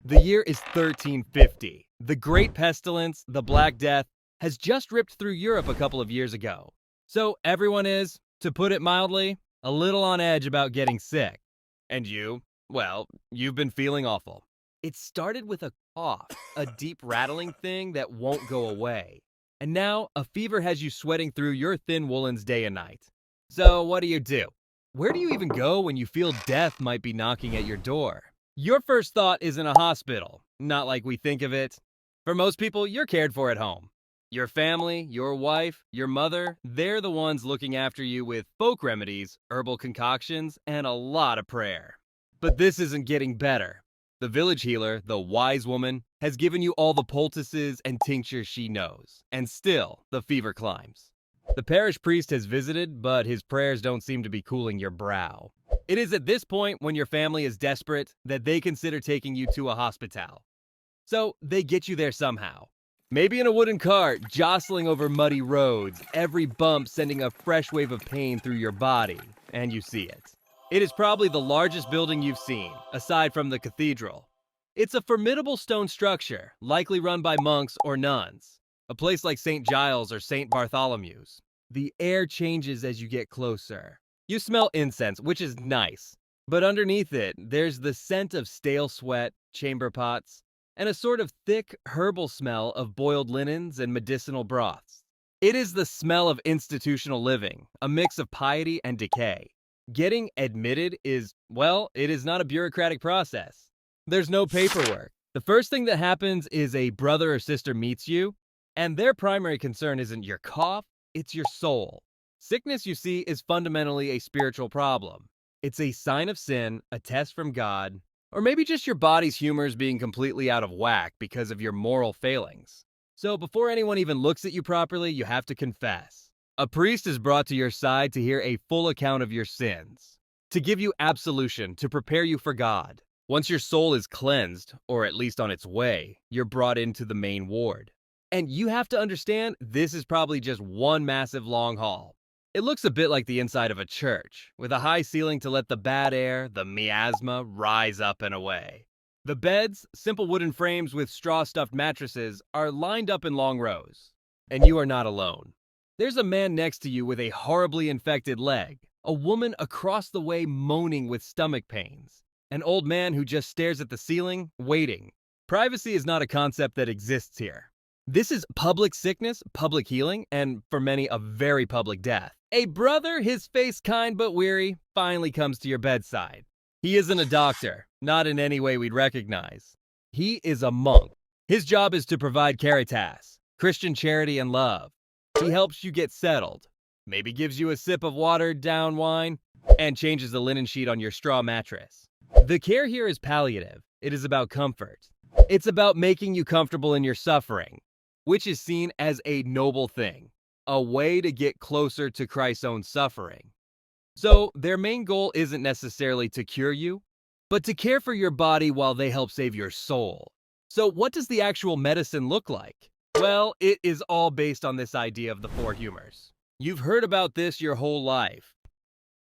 The year is 1350. The Great Pestilence, the Black Death, has just ripped through Europe a couple of years ago. So everyone is, to put it mildly, a little on edge about getting sick. And you, well, you've been feeling awful. It started with a cough, a deep rattling thing that won't go away. And now a fever has you sweating through your thin woolens day and night. So what do? Where do you even go when you feel death might be knocking at your door? Your first thought is in a hospital, not like we think of it. For most people, you're cared for at home. Your family, your wife, your mother, they're the ones looking after you with folk remedies, herbal concoctions, and a lot of prayer. But this isn't getting better. The village healer, the wise woman, has given you all the poultices and tinctures she knows, and still, the fever climbs. The parish priest has visited, but his prayers don't seem to be cooling your brow. It is at this point, when your family is desperate, that they consider taking you to a hospital. So they get you there somehow. Maybe in a wooden cart, jostling over muddy roads, every bump sending a fresh wave of pain through your body, and you see it. It is probably the largest building you've seen, aside from the cathedral. It's a formidable stone structure, likely run by monks or nuns. A place like St. Giles or St. Bartholomew's. The air changes as you get closer. You smell incense, which is nice. But underneath it, there's the scent of stale sweat, chamber pots, and a sort of thick herbal smell of boiled linens and medicinal broths. It is the smell of institutional living, a mix of piety and decay. Getting admitted is, well, it is not a bureaucratic process. There's no paperwork. The first thing that happens is a brother or sister meets you, and their primary concern isn't your cough, it's your soul. Sickness, you see, is fundamentally a spiritual problem. It's a sign of sin, a test from God, or maybe just your body's humors being completely out of whack because of your moral failings. So before anyone even looks at you properly, you have to confess. A priest is brought to your side to hear a full account of your sins, to give you absolution, to prepare you for God. Once your soul is cleansed, or at least on its way, you're brought into the main ward. And you have to understand, this is probably just one massive long hall. It looks a bit like the inside of a church, with a high ceiling to let the bad air, the miasma, rise up and away. The beds, simple wooden frames with straw-stuffed mattresses, are lined up in long rows. And you are not alone. There's a man next to you with a horribly infected leg, a woman across the way moaning with stomach pains, an old man who just stares at the ceiling, waiting. Privacy is not a concept that exists here. This is public sickness, public healing, and for many, a very public death. A brother, his face kind but weary, finally comes to your bedside. He isn't a doctor, not in any way we'd recognize. He is a monk. His job is to provide caritas, Christian charity and love. He helps you get settled, maybe gives you a sip of watered-down wine, and changes the linen sheet on your straw mattress. The care here is palliative. It is about comfort. It's about making you comfortable in your suffering, which is seen as a noble thing, a way to get closer to Christ's own suffering. So their main goal isn't necessarily to cure you, but to care for your body while they help save your soul. So what does the actual medicine look like? Well, it is all based on this idea of the four humors. You've heard about this your whole life.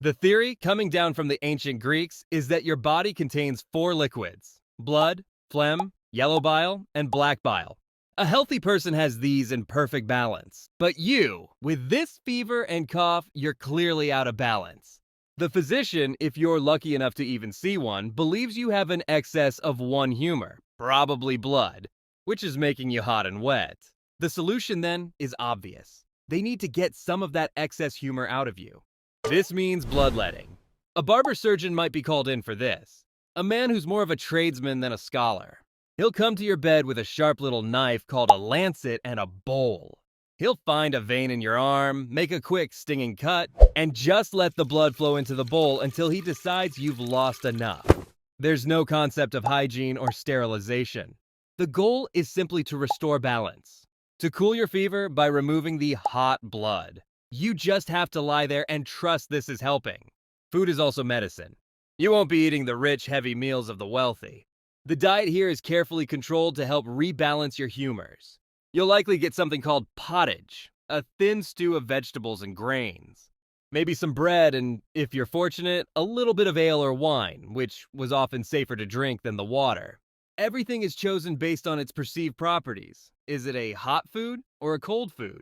The theory, coming down from the ancient Greeks, is that your body contains four liquids: blood, phlegm, yellow bile, and black bile. A healthy person has these in perfect balance. But you, with this fever and cough, you're clearly out of balance. The physician, if you're lucky enough to even see one, believes you have an excess of one humor, probably blood, which is making you hot and wet. The solution then is obvious. They need to get some of that excess humor out of you. This means bloodletting. A barber-surgeon might be called in for this. A man who's more of a tradesman than a scholar. He'll come to your bed with a sharp little knife called a lancet and a bowl. He'll find a vein in your arm, make a quick stinging cut, and just let the blood flow into the bowl until he decides you've lost enough. There's no concept of hygiene or sterilization. The goal is simply to restore balance, to cool your fever by removing the hot blood. You just have to lie there and trust this is helping. Food is also medicine. You won't be eating the rich, heavy meals of the wealthy. The diet here is carefully controlled to help rebalance your humors. You'll likely get something called pottage, a thin stew of vegetables and grains. Maybe some bread and, if you're fortunate, a little bit of ale or wine, which was often safer to drink than the water. Everything is chosen based on its perceived properties. Is it a hot food or a cold food?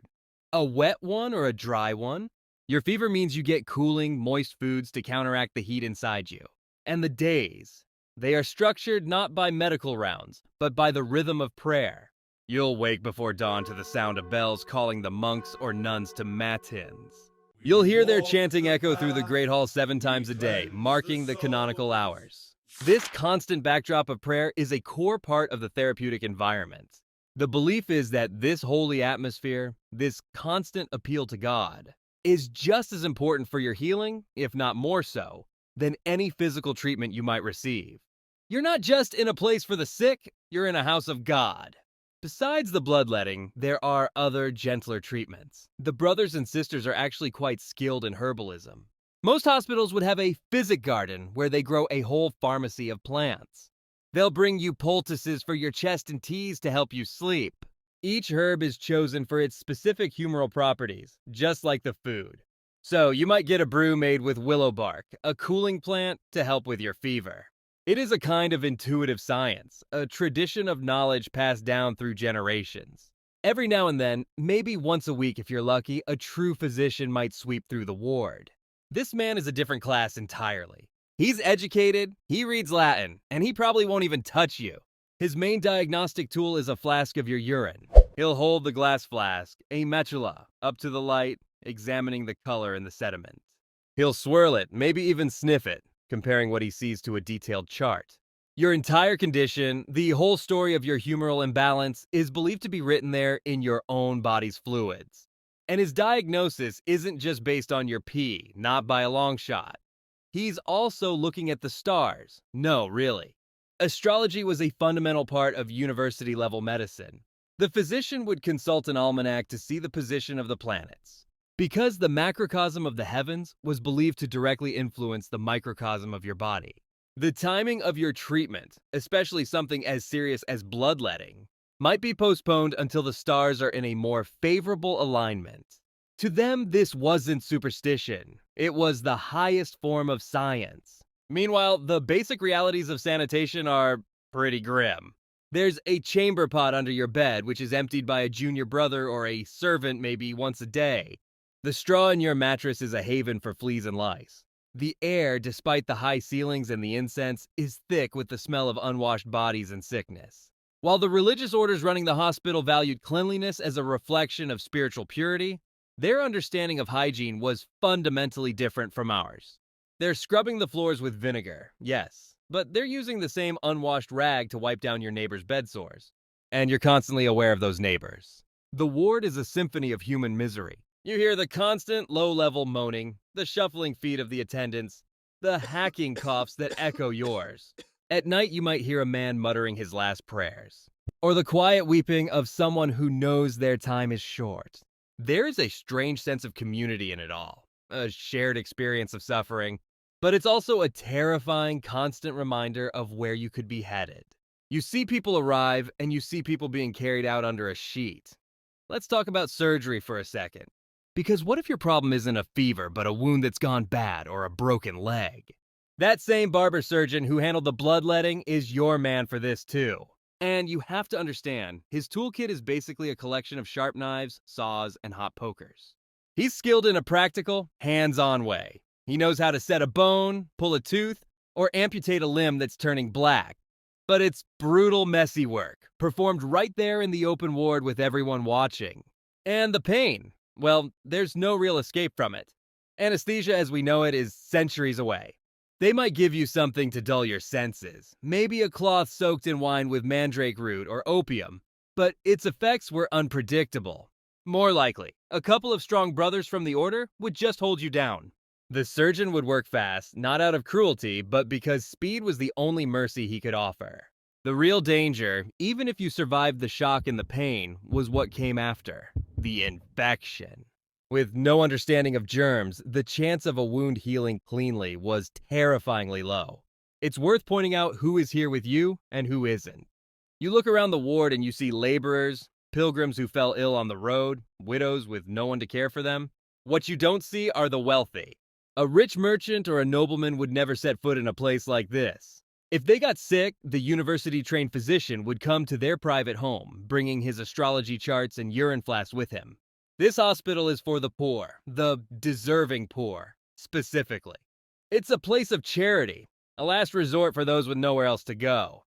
A wet one or a dry one? Your fever means you get cooling, moist foods to counteract the heat inside you. And the days. They are structured not by medical rounds, but by the rhythm of prayer. You'll wake before dawn to the sound of bells calling the monks or nuns to matins. You'll hear their chanting echo through the Great Hall 7 times a day, marking the canonical hours. This constant backdrop of prayer is a core part of the therapeutic environment. The belief is that this holy atmosphere, this constant appeal to God, is just as important for your healing, if not more so, than any physical treatment you might receive. You're not just in a place for the sick, you're in a house of God. Besides the bloodletting, there are other gentler treatments. The brothers and sisters are actually quite skilled in herbalism. Most hospitals would have a physic garden where they grow a whole pharmacy of plants. They'll bring you poultices for your chest and teas to help you sleep. Each herb is chosen for its specific humoral properties, just like the food. So you might get a brew made with willow bark, a cooling plant to help with your fever. It is a kind of intuitive science, a tradition of knowledge passed down through generations. Every now and then, maybe once a week if you're lucky, a true physician might sweep through the ward. This man is a different class entirely. He's educated, he reads Latin, and he probably won't even touch you. His main diagnostic tool is a flask of your urine. He'll hold the glass flask, a metula, up to the light, examining the color in the sediment. He'll swirl it, maybe even sniff it, comparing what he sees to a detailed chart. Your entire condition, the whole story of your humoral imbalance, is believed to be written there in your own body's fluids. And his diagnosis isn't just based on your pee, not by a long shot. He's also looking at the stars. No, really. Astrology was a fundamental part of university-level medicine. The physician would consult an almanac to see the position of the planets, because the macrocosm of the heavens was believed to directly influence the microcosm of your body. The timing of your treatment, especially something as serious as bloodletting, might be postponed until the stars are in a more favorable alignment. To them, this wasn't superstition. It was the highest form of science. Meanwhile, the basic realities of sanitation are pretty grim. There's a chamber pot under your bed, which is emptied by a junior brother or a servant maybe once a day. The straw in your mattress is a haven for fleas and lice. The air, despite the high ceilings and the incense, is thick with the smell of unwashed bodies and sickness. While the religious orders running the hospital valued cleanliness as a reflection of spiritual purity, their understanding of hygiene was fundamentally different from ours. They're scrubbing the floors with vinegar, yes, but they're using the same unwashed rag to wipe down your neighbor's bed sores. And you're constantly aware of those neighbors. The ward is a symphony of human misery. You hear the constant low-level moaning, the shuffling feet of the attendants, the hacking coughs that echo yours. At night, you might hear a man muttering his last prayers, or the quiet weeping of someone who knows their time is short. There is a strange sense of community in it all, a shared experience of suffering, but it's also a terrifying, constant reminder of where you could be headed. You see people arrive, and you see people being carried out under a sheet. Let's talk about surgery for a second. Because what if your problem isn't a fever, but a wound that's gone bad or a broken leg? That same barber-surgeon who handled the bloodletting is your man for this too. And you have to understand, his toolkit is basically a collection of sharp knives, saws, and hot pokers. He's skilled in a practical, hands-on way. He knows how to set a bone, pull a tooth, or amputate a limb that's turning black. But it's brutal, messy work, performed right there in the open ward with everyone watching. And the pain. Well, there's no real escape from it. Anesthesia as we know it is centuries away. They might give you something to dull your senses, maybe a cloth soaked in wine with mandrake root or opium, but its effects were unpredictable. More likely, a couple of strong brothers from the order would just hold you down. The surgeon would work fast, not out of cruelty, but because speed was the only mercy he could offer. The real danger, even if you survived the shock and the pain, was what came after. The infection. With no understanding of germs, the chance of a wound healing cleanly was terrifyingly low. It's worth pointing out who is here with you and who isn't. You look around the ward and you see laborers, pilgrims who fell ill on the road, widows with no one to care for them. What you don't see are the wealthy. A rich merchant or a nobleman would never set foot in a place like this. If they got sick, the university-trained physician would come to their private home, bringing his astrology charts and urine flasks with him. This hospital is for the poor, the deserving poor, specifically. It's a place of charity, a last resort for those with nowhere else to go.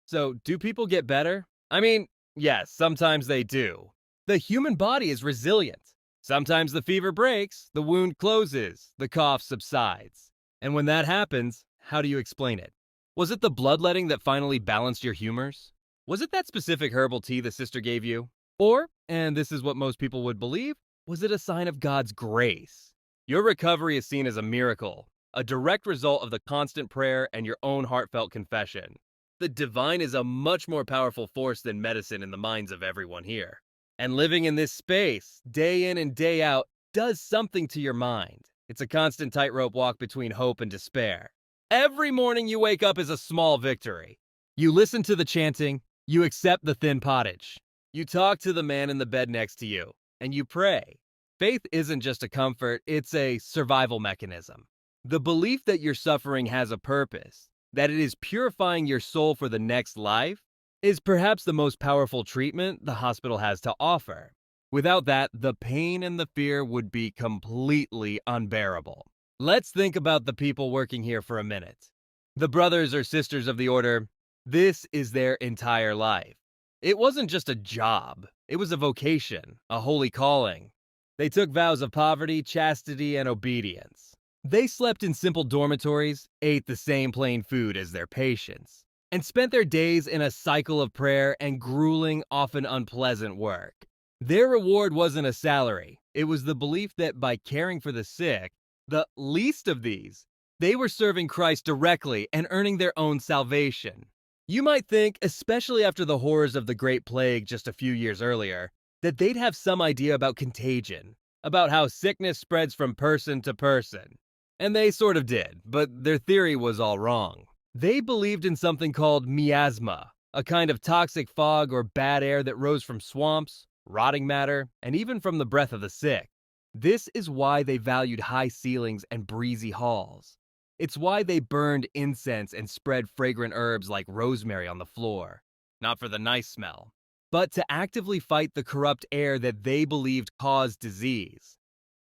So, do people get better? I mean, yes, sometimes they do. The human body is resilient. Sometimes the fever breaks, the wound closes, the cough subsides. And when that happens, how do you explain it? Was it the bloodletting that finally balanced your humors? Was it that specific herbal tea the sister gave you? Or, and this is what most people would believe, was it a sign of God's grace? Your recovery is seen as a miracle, a direct result of the constant prayer and your own heartfelt confession. The divine is a much more powerful force than medicine in the minds of everyone here. And living in this space, day in and day out, does something to your mind. It's a constant tightrope walk between hope and despair. Every morning you wake up is a small victory. You listen to the chanting, you accept the thin pottage. You talk to the man in the bed next to you, and you pray. Faith isn't just a comfort, it's a survival mechanism. The belief that your suffering has a purpose, that it is purifying your soul for the next life, is perhaps the most powerful treatment the hospital has to offer. Without that, the pain and the fear would be completely unbearable. Let's think about the people working here for a minute. The brothers or sisters of the order, this is their entire life. It wasn't just a job, it was a vocation, a holy calling. They took vows of poverty, chastity, and obedience. They slept in simple dormitories, ate the same plain food as their patients, and spent their days in a cycle of prayer and grueling, often unpleasant work. Their reward wasn't a salary, it was the belief that by caring for the sick, the least of these, they were serving Christ directly and earning their own salvation. You might think, especially after the horrors of the Great Plague just a few years earlier, that they'd have some idea about contagion, about how sickness spreads from person to person. And they sort of did, but their theory was all wrong. They believed in something called miasma, a kind of toxic fog or bad air that rose from swamps, rotting matter, and even from the breath of the sick. This is why they valued high ceilings and breezy halls. It's why they burned incense and spread fragrant herbs like rosemary on the floor. Not for the nice smell, but to actively fight the corrupt air that they believed caused disease.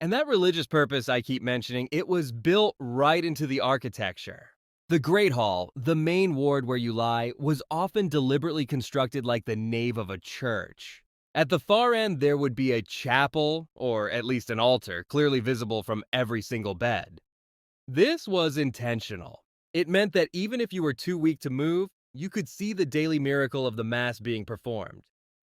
And that religious purpose I keep mentioning, it was built right into the architecture. The Great Hall, the main ward where you lie, was often deliberately constructed like the nave of a church. At the far end, there would be a chapel, or at least an altar, clearly visible from every single bed. This was intentional. It meant that even if you were too weak to move, you could see the daily miracle of the Mass being performed.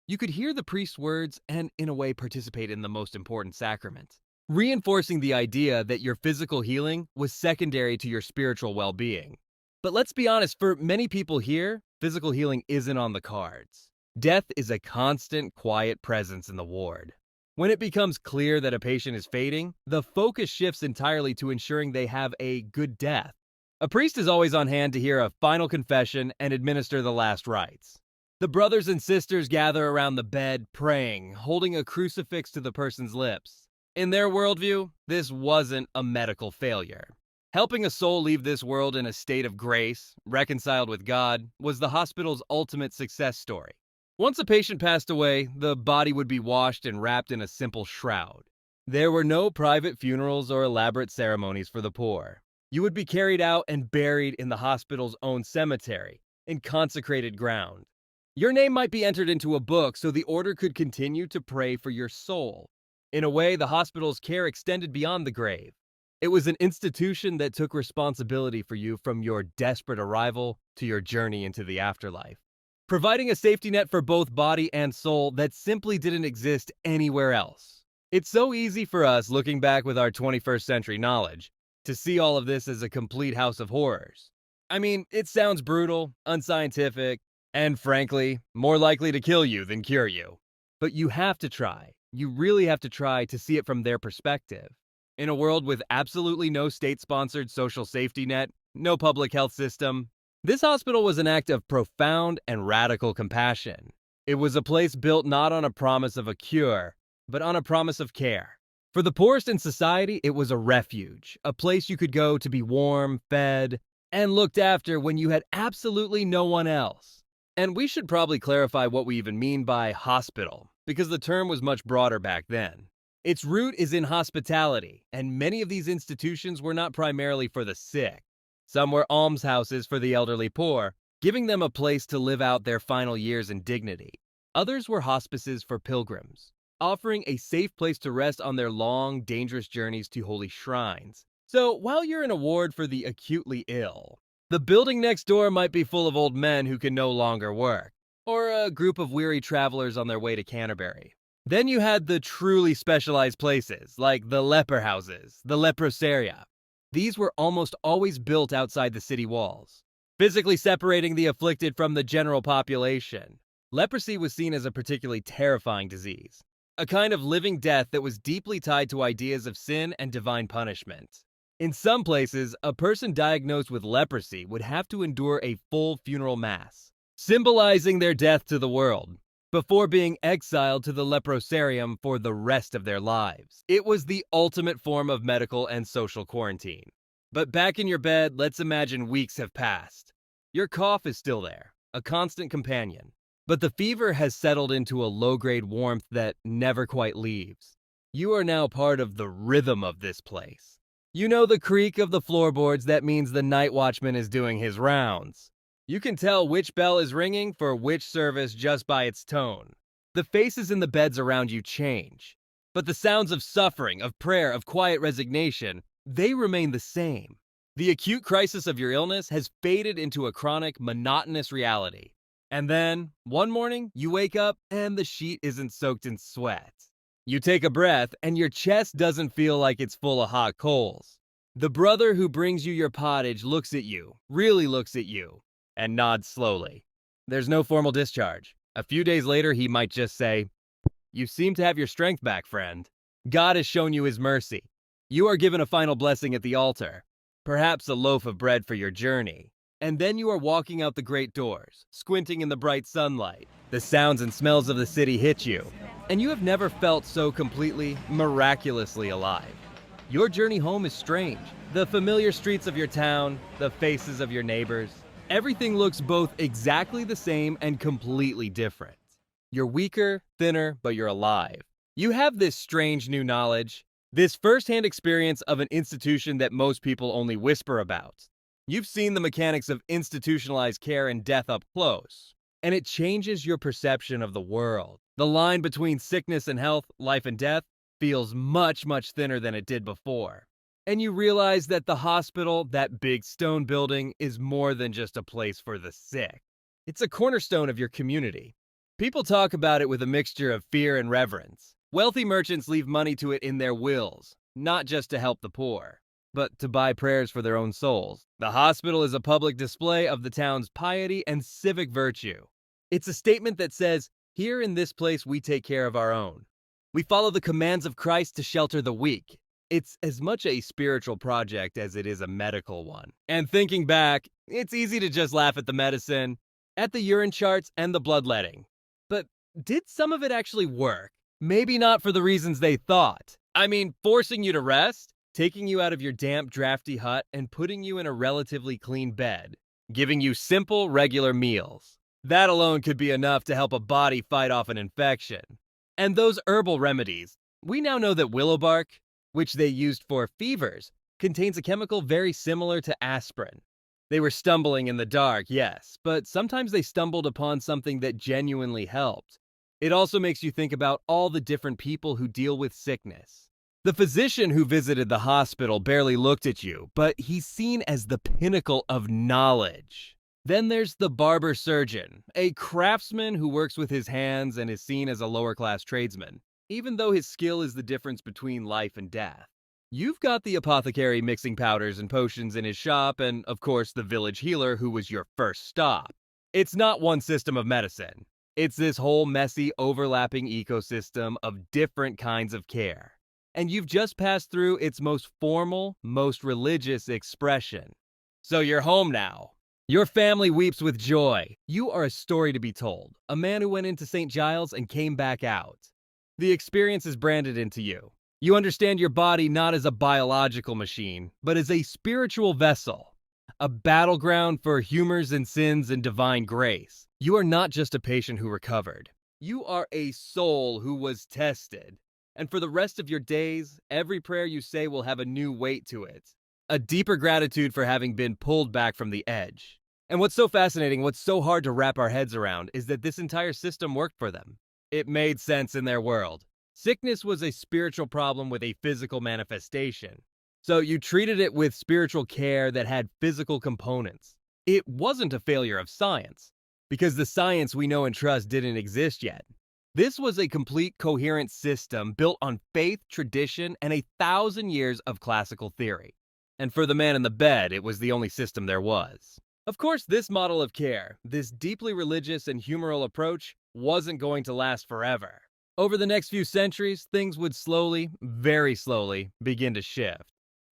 You could hear the priest's words and, in a way, participate in the most important sacrament, reinforcing the idea that your physical healing was secondary to your spiritual well-being. But let's be honest, for many people here, physical healing isn't on the cards. Death is a constant, quiet presence in the ward. When it becomes clear that a patient is fading, the focus shifts entirely to ensuring they have a good death. A priest is always on hand to hear a final confession and administer the last rites. The brothers and sisters gather around the bed, praying, holding a crucifix to the person's lips. In their worldview, this wasn't a medical failure. Helping a soul leave this world in a state of grace, reconciled with God, was the hospital's ultimate success story. Once a patient passed away, the body would be washed and wrapped in a simple shroud. There were no private funerals or elaborate ceremonies for the poor. You would be carried out and buried in the hospital's own cemetery, in consecrated ground. Your name might be entered into a book so the order could continue to pray for your soul. In a way, the hospital's care extended beyond the grave. It was an institution that took responsibility for you from your desperate arrival to your journey into the afterlife, providing a safety net for both body and soul that simply didn't exist anywhere else. It's so easy for us, looking back with our 21st century knowledge, to see all of this as a complete house of horrors. I mean, it sounds brutal, unscientific, and frankly, more likely to kill you than cure you. But you have to try. You really have to try to see it from their perspective. In a world with absolutely no state-sponsored social safety net, no public health system, this hospital was an act of profound and radical compassion. It was a place built not on a promise of a cure, but on a promise of care. For the poorest in society, it was a refuge, a place you could go to be warm, fed, and looked after when you had absolutely no one else. And we should probably clarify what we even mean by hospital, because the term was much broader back then. Its root is in hospitality, and many of these institutions were not primarily for the sick. Some were almshouses for the elderly poor, giving them a place to live out their final years in dignity. Others were hospices for pilgrims, offering a safe place to rest on their long, dangerous journeys to holy shrines. So while you're in a ward for the acutely ill, the building next door might be full of old men who can no longer work, or a group of weary travelers on their way to Canterbury. Then you had the truly specialized places, like the leper houses, the leprosaria. These were almost always built outside the city walls, physically separating the afflicted from the general population. Leprosy was seen as a particularly terrifying disease, a kind of living death that was deeply tied to ideas of sin and divine punishment. In some places, a person diagnosed with leprosy would have to endure a full funeral mass, symbolizing their death to the world, before being exiled to the leprosarium for the rest of their lives. It was the ultimate form of medical and social quarantine. But back in your bed, let's imagine weeks have passed. Your cough is still there, a constant companion, but the fever has settled into a low-grade warmth that never quite leaves. You are now part of the rhythm of this place. You know the creak of the floorboards that means the night watchman is doing his rounds. You can tell which bell is ringing for which service just by its tone. The faces in the beds around you change, but the sounds of suffering, of prayer, of quiet resignation, they remain the same. The acute crisis of your illness has faded into a chronic, monotonous reality. And then, one morning, you wake up and the sheet isn't soaked in sweat. You take a breath and your chest doesn't feel like it's full of hot coals. The brother who brings you your pottage looks at you, really looks at you, and nods slowly. There's no formal discharge. A few days later, he might just say, "You seem to have your strength back, friend. God has shown you his mercy. You are given a final blessing at the altar, perhaps a loaf of bread for your journey." And then you are walking out the great doors, squinting in the bright sunlight. The sounds and smells of the city hit you, and you have never felt so completely, miraculously alive. Your journey home is strange. The familiar streets of your town, the faces of your neighbors, everything looks both exactly the same and completely different. You're weaker, thinner, but you're alive. You have this strange new knowledge, this first-hand experience of an institution that most people only whisper about. You've seen the mechanics of institutionalized care and death up close, and it changes your perception of the world. The line between sickness and health, life and death, feels much, much thinner than it did before. And you realize that the hospital, that big stone building, is more than just a place for the sick. It's a cornerstone of your community. People talk about it with a mixture of fear and reverence. Wealthy merchants leave money to it in their wills, not just to help the poor, but to buy prayers for their own souls. The hospital is a public display of the town's piety and civic virtue. It's a statement that says, here in this place we take care of our own. We follow the commands of Christ to shelter the weak. It's as much a spiritual project as it is a medical one. And thinking back, it's easy to just laugh at the medicine, at the urine charts, and the bloodletting. But did some of it actually work? Maybe not for the reasons they thought. I mean, forcing you to rest, taking you out of your damp, drafty hut and putting you in a relatively clean bed, giving you simple, regular meals. That alone could be enough to help a body fight off an infection. And those herbal remedies. We now know that willow bark, which they used for fevers, contains a chemical very similar to aspirin. They were stumbling in the dark, yes, but sometimes they stumbled upon something that genuinely helped. It also makes you think about all the different people who deal with sickness. The physician who visited the hospital barely looked at you, but he's seen as the pinnacle of knowledge. Then there's the barber-surgeon, a craftsman who works with his hands and is seen as a lower-class tradesman, even though his skill is the difference between life and death. You've got the apothecary mixing powders and potions in his shop, and of course the village healer who was your first stop. It's not one system of medicine. It's this whole messy, overlapping ecosystem of different kinds of care. And you've just passed through its most formal, most religious expression. So you're home now. Your family weeps with joy. You are a story to be told. A man who went into St. Giles and came back out. The experience is branded into you. You understand your body not as a biological machine, but as a spiritual vessel. a battleground for humors and sins and divine grace. You are not just a patient who recovered. You are a soul who was tested. And for the rest of your days, every prayer you say will have a new weight to it. A deeper gratitude for having been pulled back from the edge. And what's so fascinating, what's so hard to wrap our heads around, is that this entire system worked for them. It made sense in their world. Sickness was a spiritual problem with a physical manifestation. So you treated it with spiritual care that had physical components. It wasn't a failure of science, because the science we know and trust didn't exist yet. This was a complete coherent system built on faith, tradition, and 1,000 years of classical theory. And for the man in the bed, it was the only system there was. Of course, this model of care, this deeply religious and humoral approach, wasn't going to last forever. Over the next few centuries, things would slowly, very slowly, begin to shift.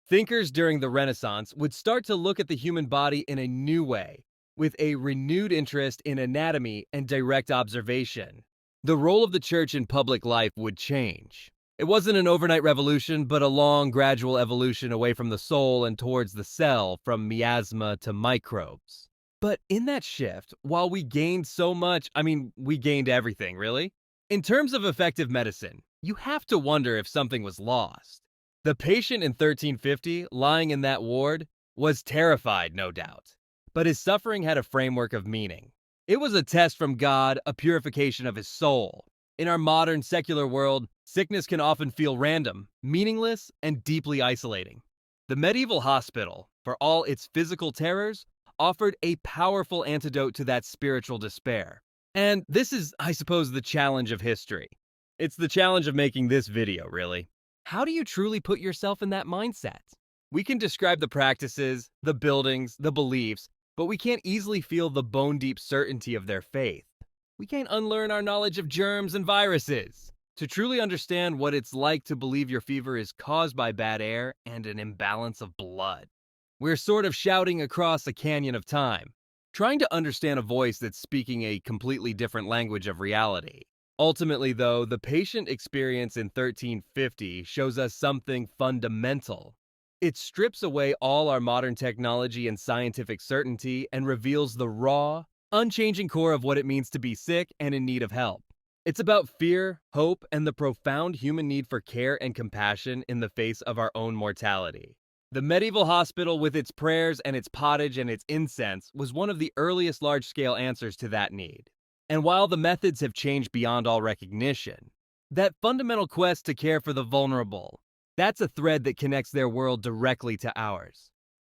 Thinkers during the Renaissance would start to look at the human body in a new way, with a renewed interest in anatomy and direct observation. The role of the church in public life would change. It wasn't an overnight revolution, but a long, gradual evolution away from the soul and towards the cell, from miasma to microbes. But in that shift, while we gained so much, we gained everything, really. In terms of effective medicine, you have to wonder if something was lost. The patient in 1350, lying in that ward, was terrified, no doubt. But his suffering had a framework of meaning. It was a test from God, a purification of his soul. In our modern secular world, sickness can often feel random, meaningless, and deeply isolating. The medieval hospital, for all its physical terrors, offered a powerful antidote to that spiritual despair. And this is, I suppose, the challenge of history. It's the challenge of making this video, really. How do you truly put yourself in that mindset? We can describe the practices, the buildings, the beliefs, but we can't easily feel the bone-deep certainty of their faith. We can't unlearn our knowledge of germs and viruses. To truly understand what it's like to believe your fever is caused by bad air and an imbalance of blood. We're sort of shouting across a canyon of time, trying to understand a voice that's speaking a completely different language of reality. Ultimately, though, the patient experience in 1350 shows us something fundamental. It strips away all our modern technology and scientific certainty and reveals the raw, unchanging core of what it means to be sick and in need of help. It's about fear, hope, and the profound human need for care and compassion in the face of our own mortality. The medieval hospital, with its prayers and its pottage and its incense, was one of the earliest large-scale answers to that need. And while the methods have changed beyond all recognition, that fundamental quest to care for the vulnerable, that's a thread that connects their world directly to ours.